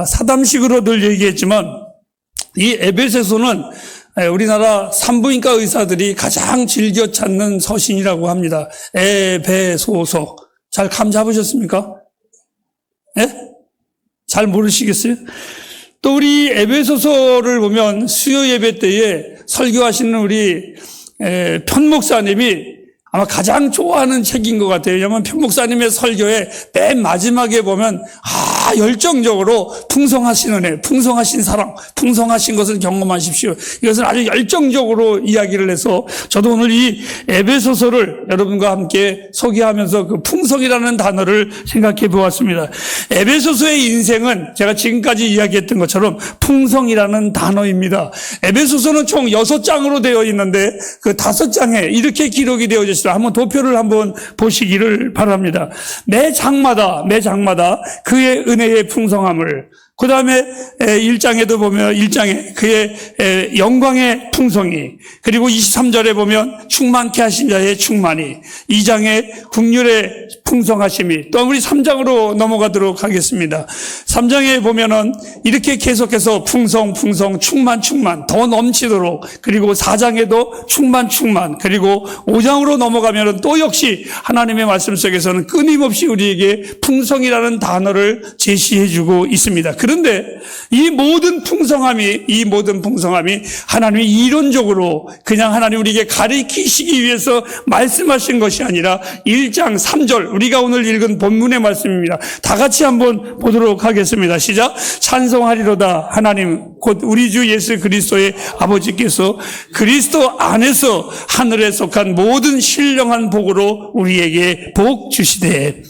사담식으로 늘 얘기했지만 이 에베소서는 우리나라 산부인과 의사들이 가장 즐겨 찾는 서신이라고 합니다. 에베소서. 잘 감 잡으셨습니까? 예? 잘 모르시겠어요? 또 우리 에베소서를 보면 수요 예배 때에 설교하시는 우리 편 목사님이 아마 가장 좋아하는 책인 것 같아요. 왜냐하면 편 목사님의 설교에 맨 마지막에 보면 열정적으로 풍성하신 은혜, 풍성하신 사랑, 풍성하신 것을 경험하십시오. 이것을 아주 열정적으로 이야기를 해서 저도 오늘 이 에베소서를 여러분과 함께 소개하면서 그 풍성이라는 단어를 생각해 보았습니다. 에베소서의 인생은 제가 지금까지 이야기했던 것처럼 풍성이라는 단어입니다. 에베소서는 총 6장으로 되어 있는데 그 5장에 이렇게 기록이 되어 있습니다. 한번 도표를 한번 보시기를 바랍니다. 매 장마다 그의 은혜의 풍성함을, 그 다음에 1장에도 보면 1장에 그의 영광의 풍성이, 그리고 23절에 보면 충만케 하신 자의 충만이, 2장에 국률의 풍성하심이, 또 우리 3장으로 넘어가도록 하겠습니다. 3장에 보면은 이렇게 계속해서 풍성, 충만, 더 넘치도록, 그리고 4장에도 충만, 그리고 5장으로 넘어가면은 또 역시 하나님의 말씀 속에서는 끊임없이 우리에게 풍성이라는 단어를 제시해주고 있습니다. 그런데 이 모든 풍성함이 하나님이 이론적으로 그냥 하나님 우리에게 가르치시기 위해서 말씀하신 것이 아니라 1장 3절, 우리가 오늘 읽은 본문의 말씀입니다. 다 같이 한번 보도록 하겠습니다. 시작. 찬송하리로다 하나님 곧 우리 주 예수 그리스도의 아버지께서 그리스도 안에서 하늘에 속한 모든 신령한 복으로 우리에게 복 주시되,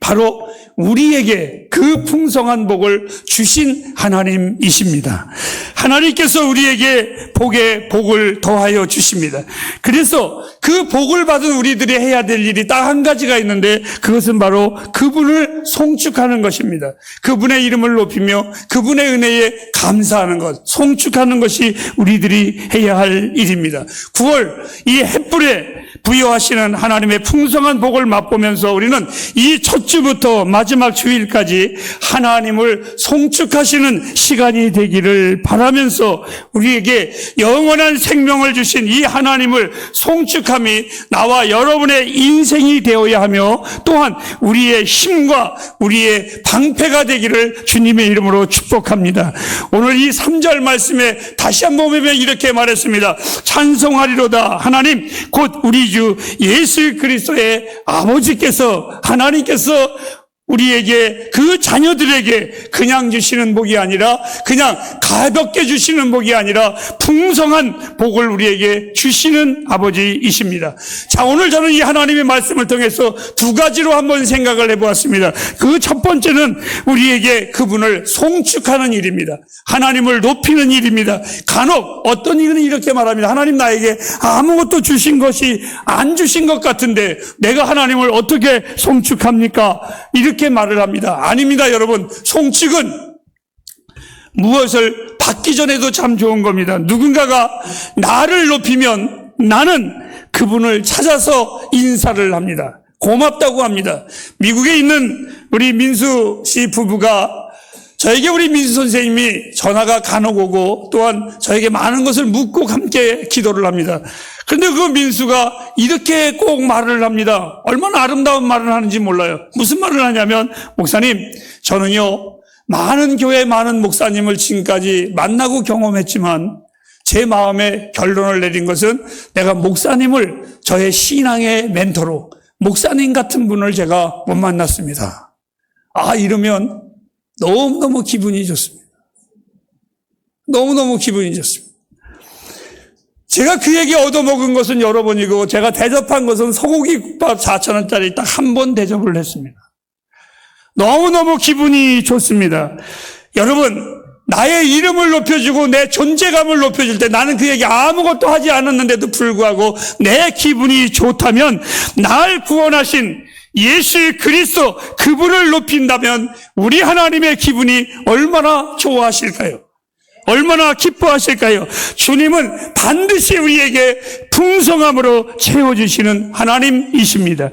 바로 우리에게 그 풍성한 복을 주신 하나님이십니다. 하나님께서 우리에게 복을 더하여 주십니다. 그래서 그 복을 받은 우리들이 해야 될 일이 딱 한 가지가 있는데, 그것은 바로 그분을 송축하는 것입니다. 그분의 이름을 높이며 그분의 은혜에 감사하는 것, 송축하는 것이 우리들이 해야 할 일입니다. 9월 이 햇불에 부여하시는 하나님의 풍성한 복을 맛보면서 우리는 이 첫 주부터 마지막 주일까지 하나님을 송축하시는 시간이 되기를 바라면서 우리에게 영원한 생명을 주신 이 하나님을 송축함이 나와 여러분의 인생이 되어야 하며, 또한 우리의 힘과 우리의 방패가 되기를 주님의 이름으로 축복합니다. 오늘 이 3절 말씀에 다시 한번 보면 이렇게 말했습니다. 찬송하리로다 하나님 곧 우리 주 예수 그리스도의 아버지께서, 하나님께서 우리에게, 그 자녀들에게 그냥 주시는 복이 아니라, 그냥 가볍게 주시는 복이 아니라 풍성한 복을 우리에게 주시는 아버지이십니다. 자, 오늘 저는 이 하나님의 말씀을 통해서 두 가지로 한번 생각을 해보았습니다. 그 첫 번째는 우리에게 그분을 송축하는 일입니다. 하나님을 높이는 일입니다. 간혹 어떤 이는 이렇게 말합니다. 하나님 나에게 아무것도 주신 것이 안 주신 것 같은데 내가 하나님을 어떻게 송축합니까? 이렇게 말을 합니다. 아닙니다, 여러분. 송축은 무엇을 받기 전에도 참 좋은 겁니다. 누군가가 나를 높이면 나는 그분을 찾아서 인사를 합니다. 고맙다고 합니다. 미국에 있는 우리 민수 씨 부부가 저에게 우리 민수 선생님이 전화가 간혹 오고, 또한 저에게 많은 것을 묻고 함께 기도를 합니다. 그런데 그 민수가 이렇게 꼭 말을 합니다. 얼마나 아름다운 말을 하는지 몰라요. 무슨 말을 하냐면, 목사님, 저는요 많은 교회 많은 목사님을 지금까지 만나고 경험했지만 제 마음에 결론을 내린 것은 내가 목사님을 저의 신앙의 멘토로, 목사님 같은 분을 제가 못 만났습니다. 이러면 너무너무 기분이 좋습니다. 너무너무 기분이 좋습니다. 제가 그에게 얻어먹은 것은 여러 번이고, 제가 대접한 것은 소고기 국밥 4,000원짜리 딱 한 번 대접을 했습니다. 너무너무 기분이 좋습니다. 여러분, 나의 이름을 높여주고 내 존재감을 높여줄 때, 나는 그에게 아무것도 하지 않았는데도 불구하고 내 기분이 좋다면, 날 구원하신 예수 그리스도 그분을 높인다면 우리 하나님의 기분이 얼마나 좋아하실까요? 얼마나 기뻐하실까요? 주님은 반드시 우리에게 풍성함으로 채워주시는 하나님이십니다.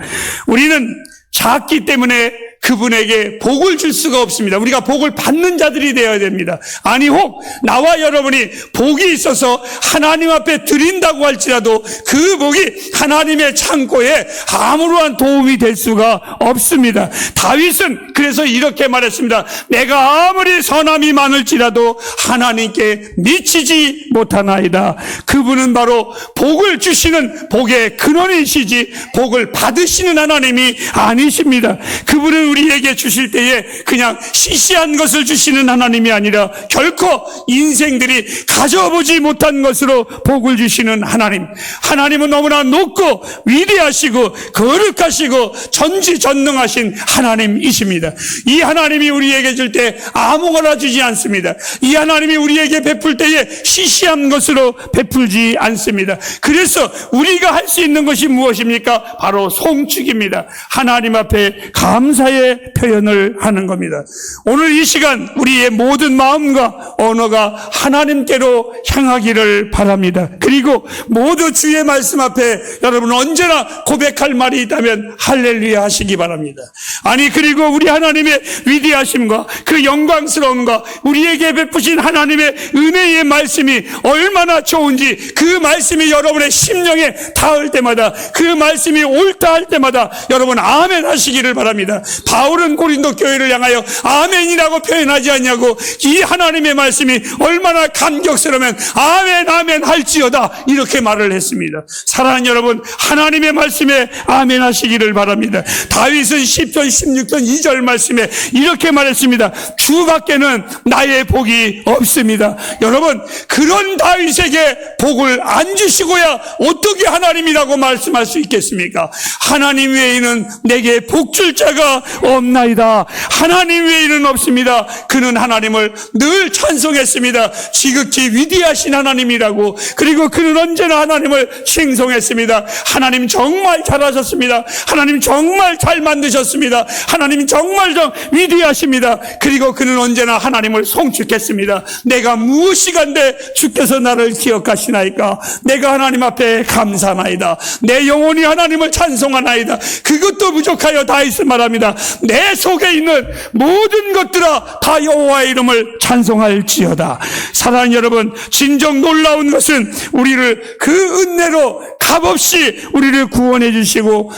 우리는 작기 때문에 그분에게 복을 줄 수가 없습니다. 우리가 복을 받는 자들이 되어야 됩니다. 아니 혹 나와 여러분이 복이 있어서 하나님 앞에 드린다고 할지라도 그 복이 하나님의 창고에 아무런 도움이 될 수가 없습니다. 다윗은 그래서 이렇게 말했습니다. 내가 아무리 선함이 많을지라도 하나님께 미치지 못하나이다. 그분은 바로 복을 주시는 복의 근원이시지 복을 받으시는 하나님이 아니십니다. 그분은 우리에게 주실 때에 그냥 시시한 것을 주시는 하나님이 아니라 결코 인생들이 가져보지 못한 것으로 복을 주시는 하나님. 하나님은 너무나 높고 위대하시고 거룩하시고 전지전능하신 하나님이십니다. 이 하나님이 우리에게 줄 때 아무거나 주지 않습니다. 이 하나님이 우리에게 베풀 때에 시시한 것으로 베풀지 않습니다. 그래서 우리가 할 수 있는 것이 무엇입니까? 바로 송축입니다. 하나님 앞에 감사의 표현을 하는 겁니다. 오늘 이 시간 우리의 모든 마음과 언어가 하나님께로 향하기를 바랍니다. 그리고 모두 주의 말씀 앞에 여러분 언제나 고백할 말이 있다면 할렐루야 하시기 바랍니다. 아니 그리고 우리 하나님의 위대하심과 그 영광스러움과 우리에게 베푸신 하나님의 은혜의 말씀이 얼마나 좋은지 그 말씀이 여러분의 심령에 닿을 때마다 그 말씀이 옳다 할 때마다 여러분 아멘 하시기를 바랍니다. 바울은 고린도 교회를 향하여 아멘이라고 표현하지 않냐고 이 하나님의 말씀이 얼마나 감격스러우면 아멘 아멘 할지어다 이렇게 말을 했습니다. 사랑하는 여러분 하나님의 말씀에 아멘 하시기를 바랍니다. 다윗은 시편 16편 2절 말씀에 이렇게 말했습니다. 주밖에는 나의 복이 없습니다. 여러분 그런 다윗에게 복을 안 주시고야 어떻게 하나님이라고 말씀할 수 있겠습니까? 하나님 외에는 내게 복 줄 자가 없나이다. 하나님 외에는 없습니다. 그는 하나님을 늘 찬송했습니다. 지극히 위대하신 하나님이라고. 그리고 그는 언제나 하나님을 칭송했습니다. 하나님 정말 잘하셨습니다. 하나님 정말 잘 만드셨습니다. 하나님 정말 위대하십니다. 그리고 그는 언제나 하나님을 송축했습니다. 내가 무엇이간데 주께서 나를 기억하시나이까. 내가 하나님 앞에 감사하나이다. 내 영혼이 하나님을 찬송하나이다. 그것도 부족하여 다윗은 말합니다. 내 속에 있는 모든 것들아 다 여호와의 이름을 찬송할지어다. 사랑하는 여러분 진정 놀라운 것은 우리를 그 은혜로 값없이 우리를 구원해 주시고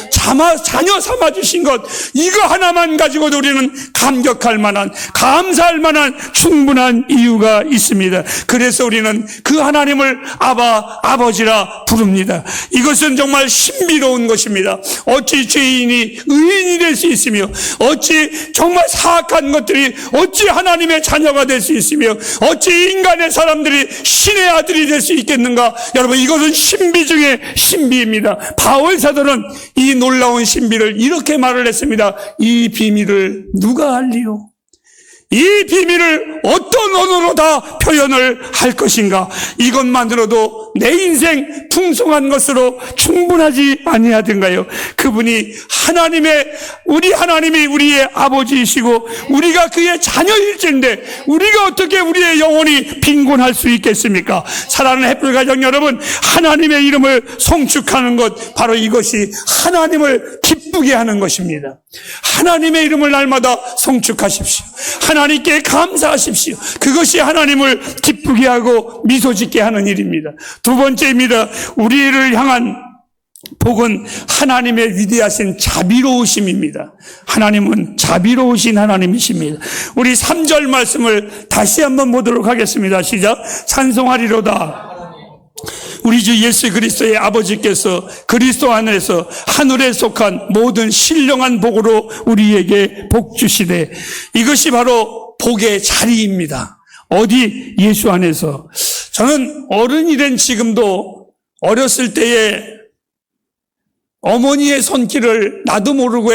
자녀 삼아 주신 것 이거 하나만 가지고도 우리는 감격할 만한 감사할 만한 충분한 이유가 있습니다. 그래서 우리는 그 하나님을 아버지라 부릅니다. 이것은 정말 신비로운 것입니다. 어찌 죄인이 의인이 될 수 있으며 어찌 정말 사악한 것들이 어찌 하나님의 자녀가 될 수 있으며 어찌 인간의 사람들이 신의 아들이 될 수 있겠는가. 여러분 이것은 신비 중에 신비입니다. 바울 사도는 이 놀라운 신비를 이렇게 말을 했습니다. 이 비밀을 누가 알리요? 이 비밀을 어떤 언어로 다 표현을 할 것인가? 이것만으로도 내 인생 풍성한 것으로 충분하지 아니하던가요? 그분이 우리 하나님이 우리의 아버지이시고 우리가 그의 자녀일진데 우리가 어떻게 우리의 영혼이 빈곤할 수 있겠습니까? 사랑하는 햇불 가정 여러분, 하나님의 이름을 송축하는 것 바로 이것이 하나님을 기쁘게 하는 것입니다. 하나님의 이름을 날마다 송축하십시오. 하나님께 감사하십시오. 그것이 하나님을 기쁘게 하고 미소 짓게 하는 일입니다. 두 번째입니다. 우리를 향한 복은 하나님의 위대하신 자비로우심입니다. 하나님은 자비로우신 하나님이십니다. 우리 3절 말씀을 다시 한번 보도록 하겠습니다. 시작. 찬송하리로다. 우리 주 예수 그리스도의 아버지께서 그리스도 안에서 하늘에 속한 모든 신령한 복으로 우리에게 복 주시되. 이것이 바로 복의 자리입니다. 어디? 예수 안에서. 저는 어른이 된 지금도 어렸을 때에 어머니의 손길을 나도 모르고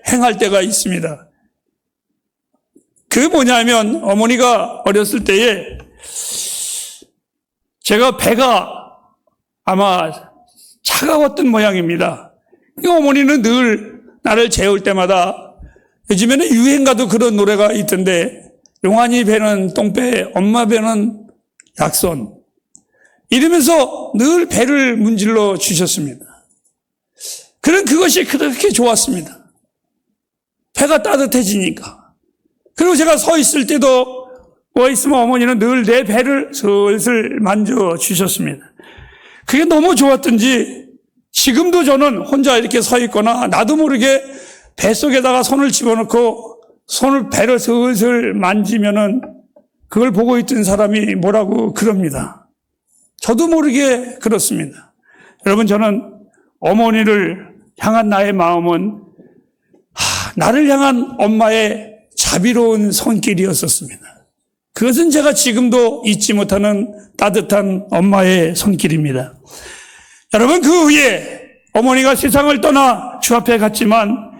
행할 때가 있습니다. 그게 뭐냐면 어머니가 어렸을 때에 제가 배가 아마 차가웠던 모양입니다. 어머니는 늘 나를 재울 때마다 요즘에는 유행가도 그런 노래가 있던데 용환이 배는 똥배, 엄마 배는 약손 이러면서 늘 배를 문질러 주셨습니다. 그런 그것이 그렇게 좋았습니다. 배가 배가 따뜻해지니까. 그리고 제가 서 있을 때도 있으면 어머니는 늘 내 배를 슬슬 만져주셨습니다. 그게 너무 좋았던지 지금도 저는 혼자 이렇게 서 있거나 나도 모르게 뱃속에다가 손을 집어넣고 배를 슬슬 만지면은 그걸 보고 있던 사람이 뭐라고 그럽니다. 저도 모르게 그렇습니다. 여러분, 저는 어머니를 향한 나의 마음은 나를 향한 엄마의 자비로운 손길이었었습니다. 그것은 제가 지금도 잊지 못하는 따뜻한 엄마의 손길입니다. 여러분, 그 후에 어머니가 세상을 떠나 주 앞에 갔지만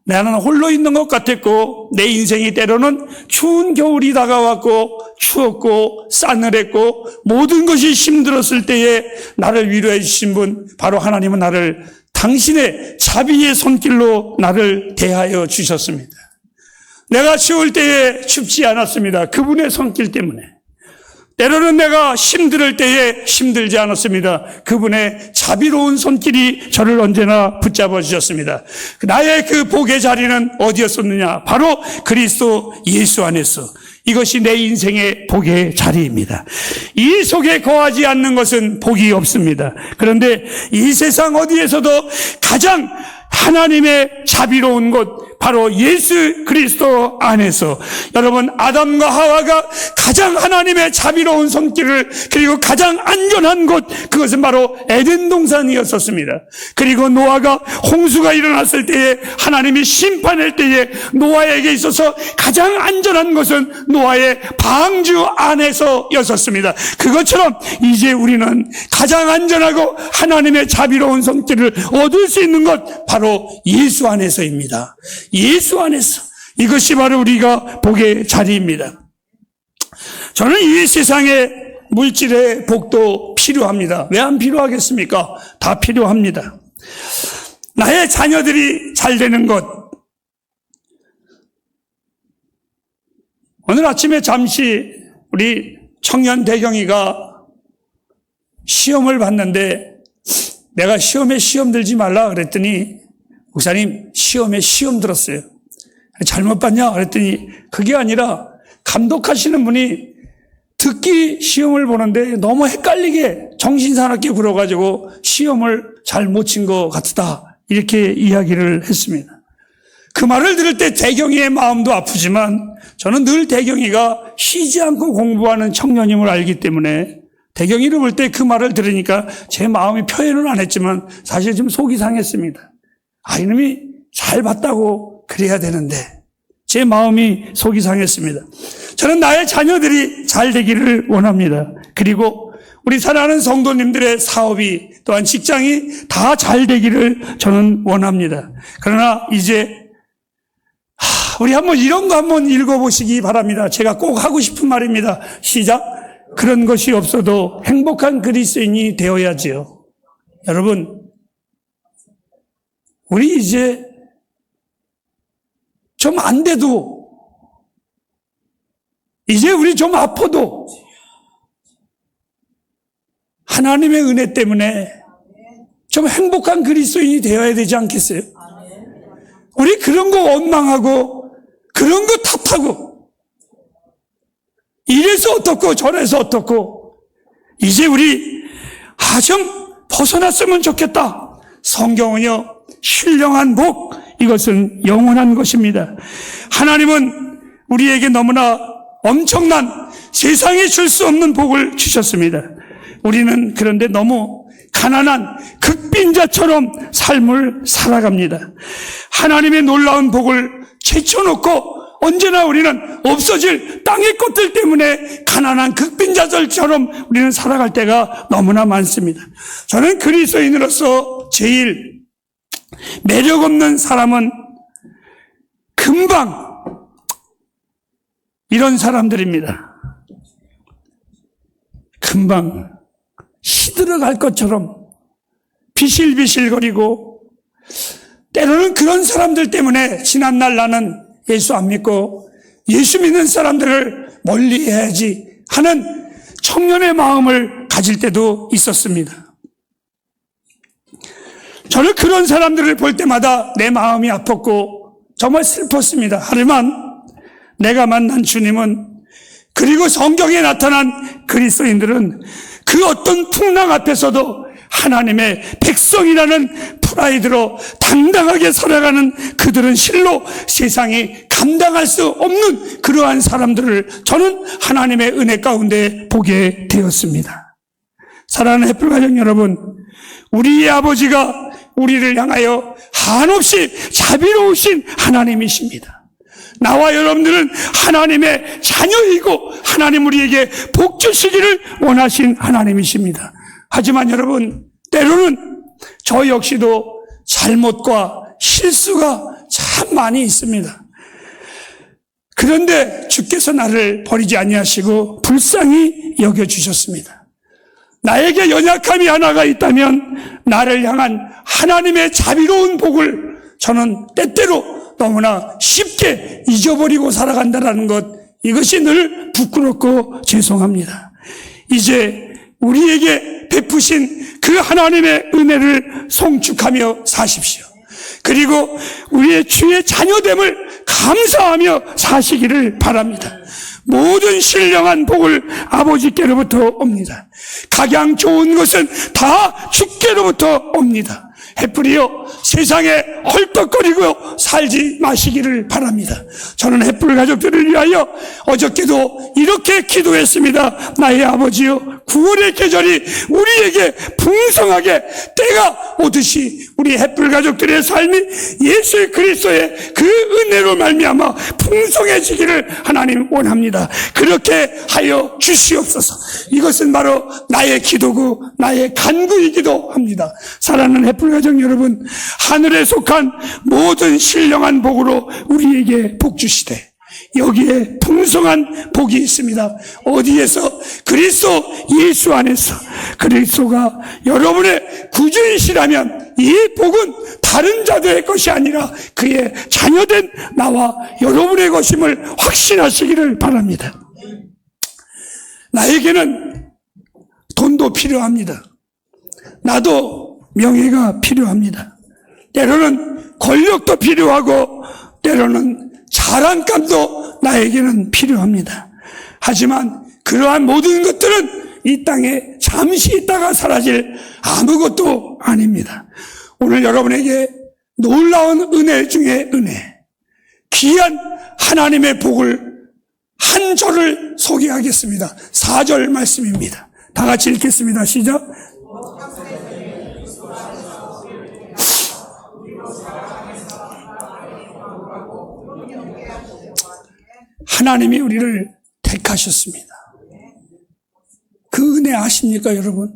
나는 홀로 있는 것 같았고 내 인생이 때로는 추운 겨울이 다가왔고 추웠고 싸늘했고 모든 것이 힘들었을 때에 나를 위로해 주신 분, 바로 하나님은 나를 당신의 자비의 손길로 나를 대하여 주셨습니다. 내가 추울 때에 춥지 않았습니다. 그분의 손길 때문에. 때로는 내가 힘들 때에 힘들지 않았습니다. 그분의 자비로운 손길이 저를 언제나 붙잡아 주셨습니다. 나의 그 복의 자리는 어디였었느냐? 바로 그리스도 예수 안에서. 이것이 내 인생의 복의 자리입니다. 이 속에 거하지 않는 것은 복이 없습니다. 그런데 이 세상 어디에서도 가장 하나님의 자비로운 곳, 바로 예수 그리스도 안에서, 여러분, 아담과 하와가 가장 하나님의 자비로운 손길을, 그리고 가장 안전한 곳, 그것은 바로 에덴 동산이었었습니다. 그리고 노아가 홍수가 일어났을 때에, 하나님이 심판할 때에 노아에게 있어서 가장 안전한 것은 노아의 방주 안에서였었습니다. 그것처럼 이제 우리는 가장 안전하고 하나님의 자비로운 손길을 얻을 수 있는 것, 바로 예수 안에서입니다. 예수 안에서. 이것이 바로 우리가 복의 자리입니다. 저는 이 세상에 물질의 복도 필요합니다. 왜 안 필요하겠습니까? 다 필요합니다. 나의 자녀들이 잘 되는 것. 오늘 아침에 잠시 우리 청년 대경이가 시험을 봤는데 내가 시험 들지 말라 그랬더니 목사님, 시험에 시험 들었어요. 잘못 봤냐? 그랬더니 그게 아니라 감독하시는 분이 듣기 시험을 보는데 너무 헷갈리게 정신사납게 굴어가지고 시험을 잘 못 친 것 같다. 이렇게 이야기를 했습니다. 그 말을 들을 때 대경이의 마음도 아프지만 저는 늘 대경이가 쉬지 않고 공부하는 청년임을 알기 때문에 대경이를 볼 때 그 말을 들으니까 제 마음이 표현은 안 했지만 사실 좀 속이 상했습니다. 이놈이 잘 봤다고 그래야 되는데 제 마음이 속이 상했습니다. 저는 나의 자녀들이 잘 되기를 원합니다. 그리고 우리 사랑하는 성도님들의 사업이 또한 직장이 다 잘 되기를 저는 원합니다. 그러나 이제 우리 이런 거 한번 읽어보시기 바랍니다. 제가 꼭 하고 싶은 말입니다. 시작. 그런 것이 없어도 행복한 그리스도인이 되어야지요. 여러분, 우리 이제 좀 안 돼도, 이제 우리 좀 아파도 하나님의 은혜 때문에 좀 행복한 그리스도인이 되어야 되지 않겠어요? 우리 그런 거 원망하고 그런 거 탓하고 이래서 어떻고 저래서 어떻고 이제 우리 좀 벗어났으면 좋겠다. 성경은요, 신령한 복, 이것은 영원한 것입니다. 하나님은 우리에게 너무나 엄청난 세상에 줄 수 없는 복을 주셨습니다. 우리는 그런데 너무 가난한 극빈자처럼 삶을 살아갑니다. 하나님의 놀라운 복을 제쳐놓고 언제나 우리는 없어질 땅의 것들 때문에 가난한 극빈자들처럼 우리는 살아갈 때가 너무나 많습니다. 저는 그리스도인으로서 제일 매력 없는 사람은 금방 이런 사람들입니다. 금방 시들어갈 것처럼 비실비실거리고 때로는 그런 사람들 때문에 지난날 나는 예수 안 믿고 예수 믿는 사람들을 멀리해야지 하는 청년의 마음을 가질 때도 있었습니다. 저는 그런 사람들을 볼 때마다 내 마음이 아팠고 정말 슬펐습니다. 하지만 내가 만난 주님은, 그리고 성경에 나타난 그리스도인들은 그 어떤 풍랑 앞에서도 하나님의 백성이라는 프라이드로 당당하게 살아가는, 그들은 실로 세상이 감당할 수 없는 그러한 사람들을 저는 하나님의 은혜 가운데 보게 되었습니다. 사랑하는 햇불가족 여러분, 우리의 아버지가 우리를 향하여 한없이 자비로우신 하나님이십니다. 나와 여러분들은 하나님의 자녀이고 하나님 우리에게 복 주시기를 원하신 하나님이십니다. 하지만 여러분, 때로는 저 역시도 잘못과 실수가 참 많이 있습니다. 그런데 주께서 나를 버리지 아니하시고 불쌍히 여겨주셨습니다. 나에게 연약함이 하나가 있다면 나를 향한 하나님의 자비로운 복을 저는 때때로 너무나 쉽게 잊어버리고 살아간다는 것, 이것이 늘 부끄럽고 죄송합니다. 이제 우리에게 베푸신 그 하나님의 은혜를 송축하며 사십시오. 그리고 우리의 주의 자녀됨을 감사하며 사시기를 바랍니다. 모든 신령한 복을 아버지께로부터 옵니다. 각양 좋은 것은 다 주께로부터 옵니다. 햇불이여, 세상에 헐떡거리고 살지 마시기를 바랍니다. 저는 햇불 가족들을 위하여 어저께도 이렇게 기도했습니다. 나의 아버지여, 9월의 계절이 우리에게 풍성하게 때가 오듯이 우리 햇불 가족들의 삶이 예수 그리스도의 그 은혜로 말미암아 풍성해지기를 하나님 원합니다. 그렇게 하여 주시옵소서. 이것은 바로 나의 기도고 나의 간구이기도 합니다. 사랑하는 햇불 가족 여러분, 하늘에 속한 모든 신령한 복으로 우리에게 복 주시되 여기에 풍성한 복이 있습니다. 어디에서? 그리스도 예수 안에서. 그리스도가 여러분의 구주이시라면 이 복은 다른 자들의 것이 아니라 그의 자녀된 나와 여러분의 것임을 확신하시기를 바랍니다. 나에게는 돈도 필요합니다. 나도 명예가 필요합니다. 때로는 권력도 필요하고 때로는 자랑감도 나에게는 필요합니다. 하지만 그러한 모든 것들은 이 땅에 잠시 있다가 사라질 아무것도 아닙니다. 오늘 여러분에게 놀라운 은혜 중에 은혜, 귀한 하나님의 복을 한 절을 소개하겠습니다. 4절 말씀입니다. 다 같이 읽겠습니다. 시작. 하나님이 우리를 택하셨습니다. 그 은혜 아십니까, 여러분?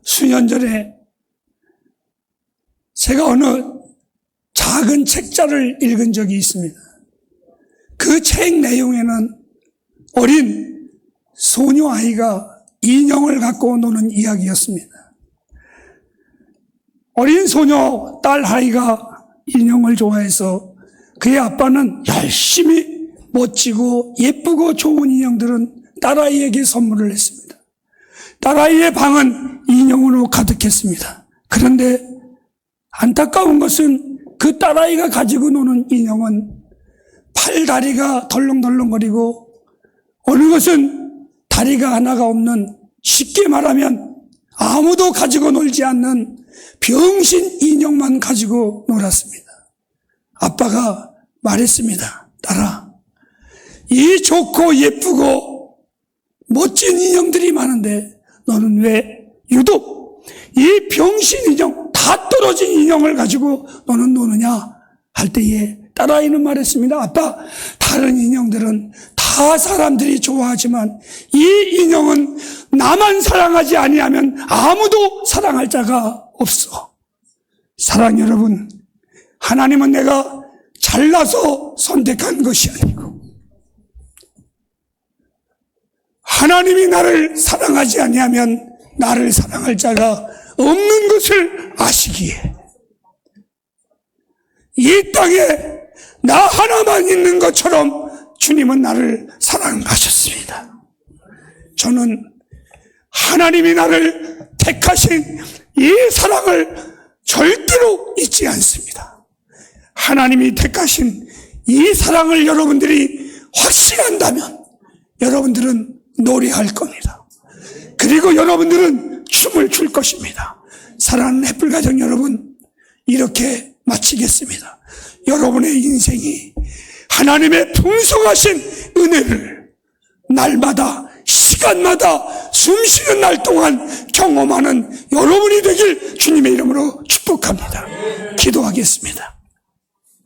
수년 전에 제가 어느 작은 책자를 읽은 적이 있습니다. 그 책 내용에는 어린 소녀 아이가 인형을 갖고 노는 이야기였습니다. 어린 소녀 딸 아이가 인형을 좋아해서 그의 아빠는 열심히 멋지고 예쁘고 좋은 인형들은 딸아이에게 선물을 했습니다. 딸아이의 방은 인형으로 가득했습니다. 그런데 안타까운 것은 그 딸아이가 가지고 노는 인형은 팔다리가 덜렁덜렁거리고 어느 것은 다리가 하나가 없는, 쉽게 말하면 아무도 가지고 놀지 않는 병신 인형만 가지고 놀았습니다. 아빠가 말했습니다. 딸아, 이 좋고 예쁘고 멋진 인형들이 많은데 너는 왜 유독 이 병신 인형, 다 떨어진 인형을 가지고 너는 노느냐 할 때에 딸아이는 말했습니다. 아빠, 다른 인형들은 다 사람들이 좋아하지만 이 인형은 나만 사랑하지 아니하면 아무도 사랑할 자가 없어. 사랑 여러분, 하나님은 내가 잘나서 선택한 것이 아니고 하나님이 나를 사랑하지 아니하면 나를 사랑할 자가 없는 것을 아시기에 이 땅에 나 하나만 있는 것처럼 주님은 나를 사랑하셨습니다. 저는 하나님이 나를 택하신 이 사랑을 절대로 잊지 않습니다. 하나님이 택하신 이 사랑을 여러분들이 확신한다면 여러분들은 노래할 겁니다. 그리고 여러분들은 춤을 출 것입니다. 사랑하는 햇불가정 여러분, 이렇게 마치겠습니다. 여러분의 인생이 하나님의 풍성하신 은혜를 날마다 시간마다 숨쉬는 날 동안 경험하는 여러분이 되길 주님의 이름으로 축복합니다. 기도하겠습니다.